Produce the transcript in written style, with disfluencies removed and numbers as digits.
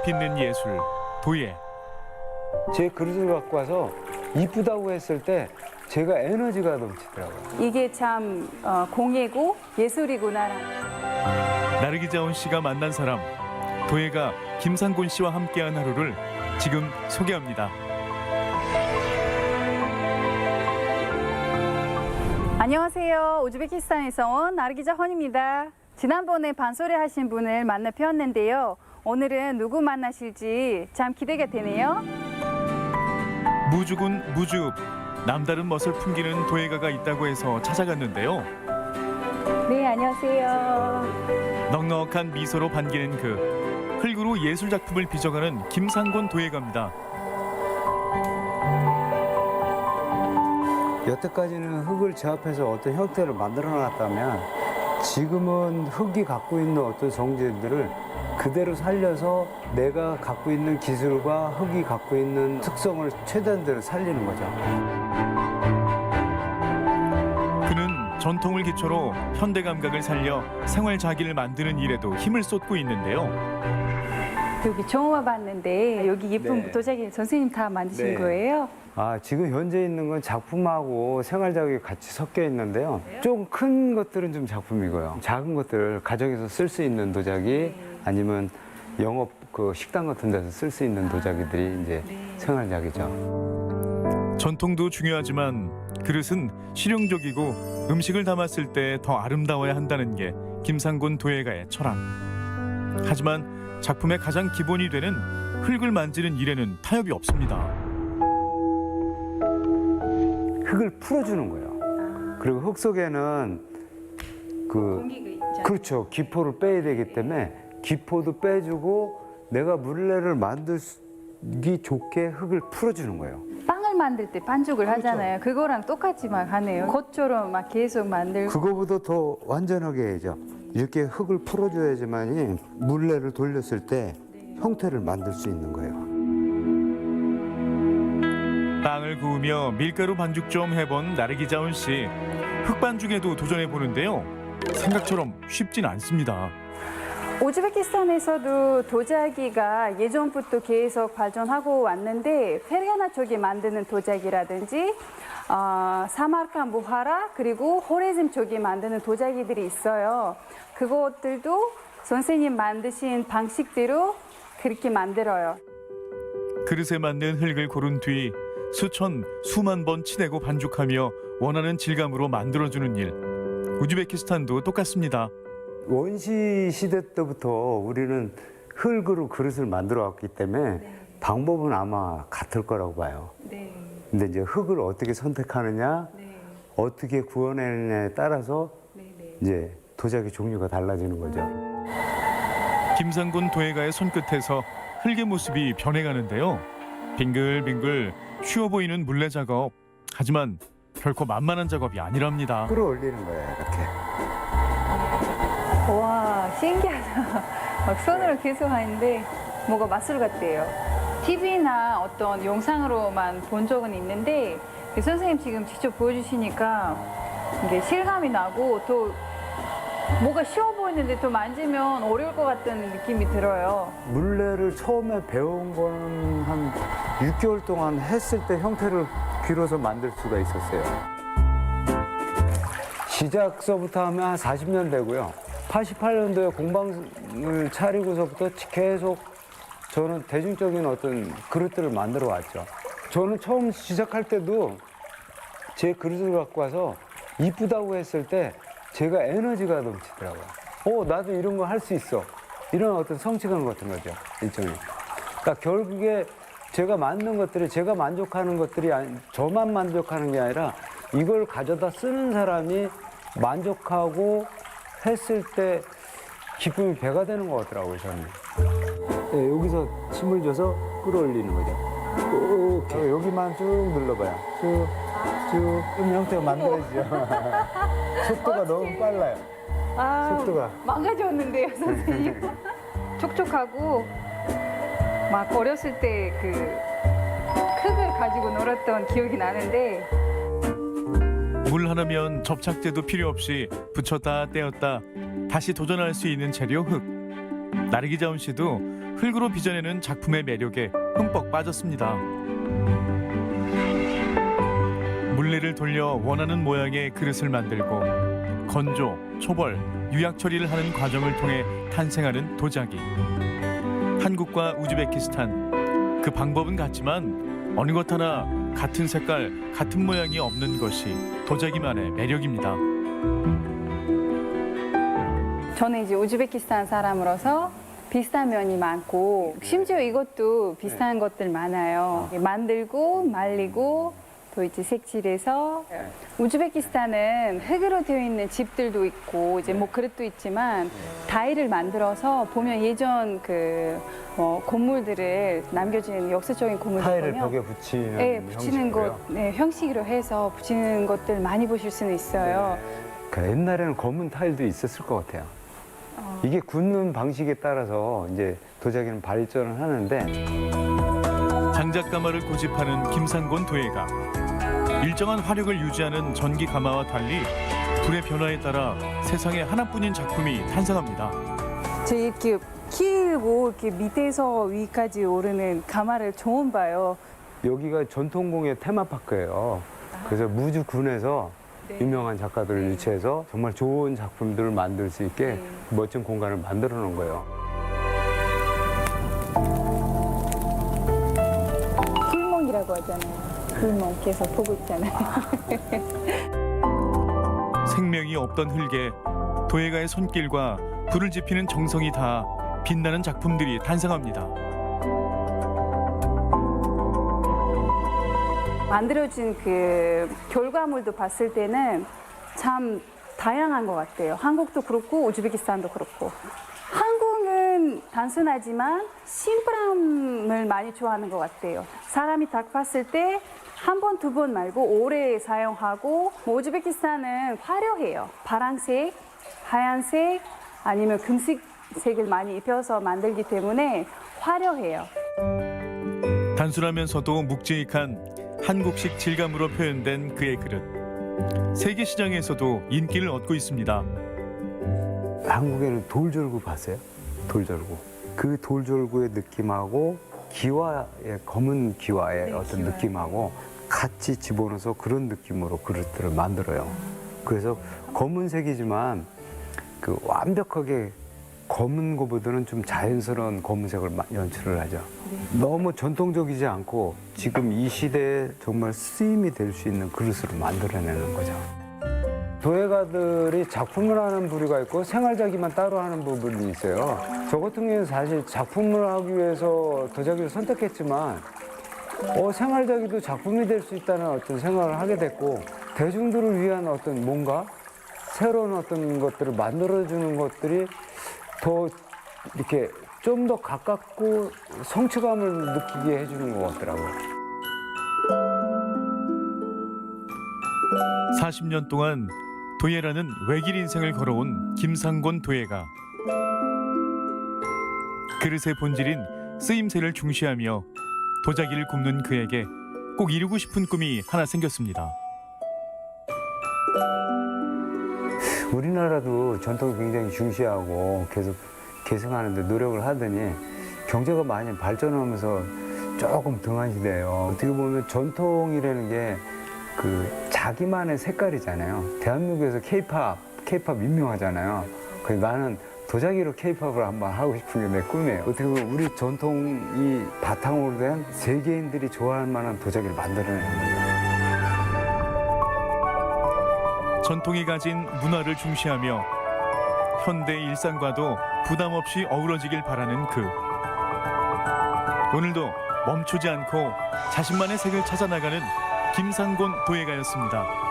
빛는 예술, 도예. 제 그릇을 갖고 와서 이쁘다고 했을 때 제가 에너지가 넘치더라고요. 이게 참 공예고 예술이구나. 나르기자온 씨가 만난 사람, 도예가 김상곤 씨와 함께한 하루를 지금 소개합니다. 안녕하세요. 우즈베키스탄에서 온 나르기자 헌입니다. 지난번에 반소리 하신 분을 만나 뵈었는데요. 오늘은 누구 만나실지 참 기대가 되네요. 무주군 무주읍, 남다른 멋을 풍기는 도예가가 있다고 해서 찾아갔는데요. 네, 안녕하세요. 넉넉한 미소로 반기는 그 흙으로 예술 작품을 빚어가는 김상곤 도예가입니다. 여태까지는 흙을 제 앞에서 어떤 형태를 만들어 놨다면 지금은 흙이 갖고 있는 어떤 성질들을 그대로 살려서 내가 갖고 있는 기술과 흙이 갖고 있는 특성을 최대한대로 살리는 거죠. 그는 전통을 기초로 현대 감각을 살려 생활 자기를 만드는 일에도 힘을 쏟고 있는데요. 여기 처음 와봤는데 여기 예쁜 네. 도자기 선생님 다 만드신 네. 거예요? 지금 현재 있는 건 작품하고 생활자극이 같이 섞여 있는데요. 좀 큰 것들은 좀 작품이고요. 작은 것들 가정에서 쓸 수 있는 도자기 아니면 영업 식당 같은 데서 쓸 수 있는 도자기들이 이제 생활자기죠. 전통도 중요하지만 그릇은 실용적이고 음식을 담았을 때 더 아름다워야 한다는 게 김상곤 도예가의 철학. 하지만 작품의 가장 기본이 되는 흙을 만지는 일에는 타협이 없습니다. 흙을 풀어주는 거예요. 그리고 흙 속에는 그렇죠. 기포를 빼야 되기 때문에 기포도 빼주고 내가 물레를 만들기 좋게 흙을 풀어주는 거예요. 빵을 만들 때 반죽을 하잖아요. 그거랑 똑같이 막 하네요. 겉처럼 막 계속 만들고. 그거보다 더 완전하게 해야죠. 이렇게 흙을 풀어줘야지만이 물레를 돌렸을 때 형태를 만들 수 있는 거예요. 빵을 구우며 밀가루 반죽 좀 해본 나르기자온 씨. 흙반죽에도 도전해 보는데요. 생각처럼 쉽진 않습니다. 우즈베키스탄에서도 도자기가 예전부터 계속 발전하고 왔는데 페르가나 쪽에 만드는 도자기라든지 사마르칸 부하라 그리고 호레즘 쪽에 만드는 도자기들이 있어요. 그것들도 선생님 만드신 방식대로 그렇게 만들어요. 그릇에 맞는 흙을 고른 뒤 수만 번 치대고 반죽하며 원하는 질감으로 만들어주는 일. 우즈베키스탄도 똑같습니다. 원시 시대 때부터 우리는 흙으로 그릇을 만들어 왔기 때문에 방법은 아마 같을 거라고 봐요. 네. 근데 이제 흙을 어떻게 선택하느냐, 어떻게 구워내느냐에 따라서 이제 도자기 종류가 달라지는 거죠. 김상곤 도예가의 손끝에서 흙의 모습이 변해가는데요. 빙글빙글 쉬워 보이는 물레 작업. 하지만 결코 만만한 작업이 아니랍니다. 끌어올리는 거예요, 이렇게. 와, 신기하다. 막 손으로 계속 하는데 뭐가 마술 같대요. TV나 어떤 영상으로만 본 적은 있는데 선생님 지금 직접 보여주시니까 이게 실감이 나고 또 뭐가 쉬워 보이는데 또 만지면 어려울 것 같은 느낌이 들어요. 물레를 처음에 배운 거는 한 6개월 동안 했을 때 형태를 길어서 만들 수가 있었어요. 시작서부터 하면 한 40년 되고요. 88년도에 공방을 차리고서부터 계속 저는 대중적인 어떤 그릇들을 만들어 왔죠. 저는 처음 시작할 때도 제 그릇을 갖고 와서 이쁘다고 했을 때 제가 에너지가 넘치더라고요. 나도 이런 거 할 수 있어. 이런 어떤 성취감 같은 거죠, 일종의. 그러니까 결국에 제가 만든 것들이 제가 만족하는 것들이 저만 만족하는 게 아니라 이걸 가져다 쓰는 사람이 만족하고 했을 때 기쁨이 배가 되는 것 같더라고요, 저는. 네, 여기서 힘을 줘서 끌어올리는 거죠. 이렇게. 여기만 쭉 눌러봐요. 쭉. 그럼 형태가 만들어지죠. 속도가 너무 빨라요. 속도가. 망가졌는데요, 선생님. 촉촉하고 막 어렸을 때 그 흙을 가지고 놀았던 기억이 나는데 물 하나면 접착제도 필요 없이 붙였다 떼었다 다시 도전할 수 있는 재료 흙. 나르기자온 씨도 흙으로 빚어내는 작품의 매력에 흠뻑 빠졌습니다. 물레를 돌려 원하는 모양의 그릇을 만들고 건조, 초벌, 유약 처리를 하는 과정을 통해 탄생하는 도자기. 한국과 우즈베키스탄, 그 방법은 같지만 어느 것 하나 같은 색깔, 같은 모양이 없는 것이 도자기만의 매력입니다. 저는 이제 우즈베키스탄 사람으로서 비슷한 면이 많고 심지어 이것도 비슷한 것들 많아요. 만들고 말리고 또 이제 색칠해서 우즈베키스탄은 흙으로 되어 있는 집들도 있고 이제 뭐 그릇도 있지만 다이를 만들어서 보면 예전 그 건물들을 남겨진 역사적인 건물들 타일을 보면 벽에 붙이는 네, 붙이는 형식으로요. 것, 네, 형식으로 해서 붙이는 것들 많이 보실 수는 있어요. 그 옛날에는 검은 타일도 있었을 것 같아요. 이게 굽는 방식에 따라서 이제 도자기는 발전을 하는데 장작 가마를 고집하는 김상곤 도예가 일정한 화력을 유지하는 전기 가마와 달리 불의 변화에 따라 세상에 하나뿐인 작품이 탄생합니다. 제 이렇게 키우고 이렇게 밑에서 위까지 오르는 가마를 처음 봐요. 여기가 전통공예 테마파크예요. 그래서 무주군에서 유명한 작가들을 유치해서 정말 좋은 작품들을 만들 수 있게 멋진 공간을 만들어 놓은 거예요. 굴멍이라고 하잖아요. 굴멍 계속 보고 있잖아요. 생명이 없던 흙에 도예가의 손길과 불을 지피는 정성이 다 빛나는 작품들이 탄생합니다. 만들어진 그 결과물도 봤을 때는 참 다양한 것 같아요. 한국도 그렇고 우즈베키스탄도 그렇고. 한국은 단순하지만 심플함을 많이 좋아하는 것 같아요. 사람이 딱 봤을 때 한 번, 두 번 말고 오래 사용하고 우즈베키스탄은 화려해요. 파란색, 하얀색 아니면 금색색을 많이 입혀서 만들기 때문에 화려해요. 단순하면서도 묵직한 한국식 질감으로 표현된 그의 그릇. 세계 시장에서도 인기를 얻고 있습니다. 한국에는 돌절구 봤어요? 돌절구. 그 돌절구의 느낌하고 기와의 검은 기와의 어떤 느낌하고 같이 집어넣어서 그런 느낌으로 그릇들을 만들어요. 그래서 검은색이지만 그 완벽하게 검은 거보다는 좀 자연스러운 검은색을 연출을 하죠. 너무 전통적이지 않고 지금 이 시대에 정말 쓰임이 될 수 있는 그릇으로 만들어내는 거죠. 도예가들이 작품을 하는 부류가 있고 생활자기만 따로 하는 부분이 있어요. 저 같은 경우는 사실 작품을 하기 위해서 도자기를 선택했지만 생활자기도 작품이 될 수 있다는 어떤 생각을 하게 됐고 대중들을 위한 어떤 뭔가 새로운 어떤 것들을 만들어주는 것들이 더 이렇게 좀 더 가깝고 성취감을 느끼게 해주는 것 같더라고요. 40년 동안 도예라는 외길 인생을 걸어온 김상곤 도예가 그릇의 본질인 쓰임새를 중시하며 도자기를 굽는 그에게 꼭 이루고 싶은 꿈이 하나 생겼습니다. 우리나라도 전통을 굉장히 중시하고 계속 계승하는데 노력을 하더니 경제가 많이 발전하면서 조금 등한시대예요. 어떻게 보면 전통이라는 게 그 자기만의 색깔이잖아요. 대한민국에서 케이팝 유명하잖아요. 그래서 나는 도자기로 케이팝을 한번 하고 싶은 게 내 꿈이에요. 어떻게 보면 우리 전통이 바탕으로 된 세계인들이 좋아할 만한 도자기를 만들어내는 거예요. 전통이 가진 문화를 중시하며 현대 일상과도 부담 없이 어우러지길 바라는 그. 오늘도 멈추지 않고 자신만의 색을 찾아나가는 김상곤 도예가였습니다.